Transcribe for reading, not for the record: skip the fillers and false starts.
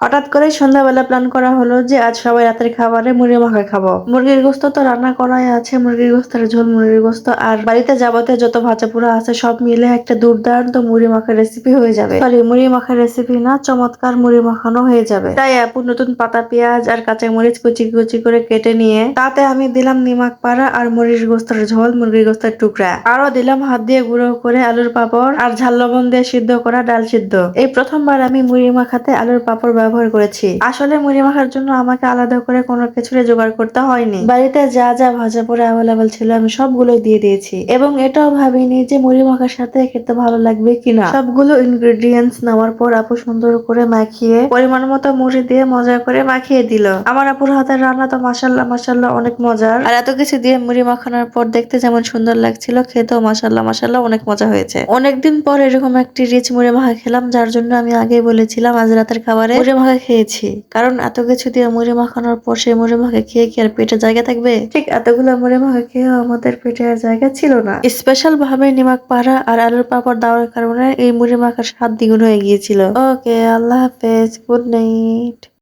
হঠাৎ করে সন্ধ্যাবেলা প্ল্যান করা হলো যে আজ সবাই রাতের খাবারে মুড়ি মাখা খাবো। মুরগির গোস্ত তো রান্না করাই আছে, মুরগির গোস্তের ঝোল, মুরগির গোস্ত আর বাড়িতে যাবতীয় যত ভাজা পোড়া আছে সব মিলে একটা দুর্দান্ত মুড়ি মাখার রেসিপি হয়ে যাবে। সরি, মুড়ি মাখার রেসিপি না, চমৎকার মুড়ি মাখানো হয়ে যাবে। তাই আপু নতুন পাতা পেঁয়াজ আর কাঁচা মরিচ কুচি কুচি করে কেটে নিয়ে তাতে আমি দিলাম নিমাক পাড়া আর মুরগির গোস্তের ঝোল, মুরগির গোস্তের টুকরা, আরো দিলাম হাত দিয়ে গুঁড়ো করে আলুর পাঁপড় আর ঝাল লবণ দিয়ে সিদ্ধ করা ডাল সিদ্ধ। এই প্রথমবার আমি মুড়ি মাখাতে আলুর পাঁপড় ব্যবহার করেছি। আসলে মুড়ি মাখার জন্য আমাকে আলাদা করে কোনো কিছুরে জোগাড় করতে হয়নি। বাড়িতে যা যা ভাজা পোড়া অ্যাভেলেবল ছিল আমি সবগুলো দিয়ে দিয়েছি এবং এটাও ভাবিনি যে মুড়ি মাখার সাথে খেতে ভালো লাগবে কিনা। সবগুলো ইনগ্রেডিয়েন্টস নেওয়ার পর আপু সুন্দর করে মাখিয়ে পরিমাণ মতো মুড়ি দিয়ে মজা করে মাখিয়ে দিল। আমার আপুর হাতের রান্না তো মাশাল্লাহ মাশাল্লাহ অনেক মজার। আর এত কিছু দিয়ে মুড়ি মাখানোর পর দেখতে যেমন সুন্দর লাগছিল, খেতেও মাশাল্লাহ মাশাল্লাহ অনেক মজা হয়েছে। অনেকদিন পর এরকম একটি রিচ মুড়ি মাখা খেলাম, যার জন্য আমি আগেই বলেছিলাম আজ রাতের খাবারে মুড়ি মাখা খেয়েছি। কারণ এত কিছু দিয়ে মুড়ি মাখানোর পর সেই মুড়ি মাখা খেয়ে কি আর পেটে জায়গা থাকবে? ঠিক এতগুলো মুড়ি মাখা খেয়েও আমাদের পেটে আর জায়গা ছিল না। স্পেশাল ভাবে নিমাক পাড়া আর আলুর পাঁপড় দেওয়ার কারণে এই মুড়ি মাখার স্বাদ দ্বিগুণ হয়ে গিয়েছিল। ওকে, আল্লাহ হাফেজ, গুড নাইট।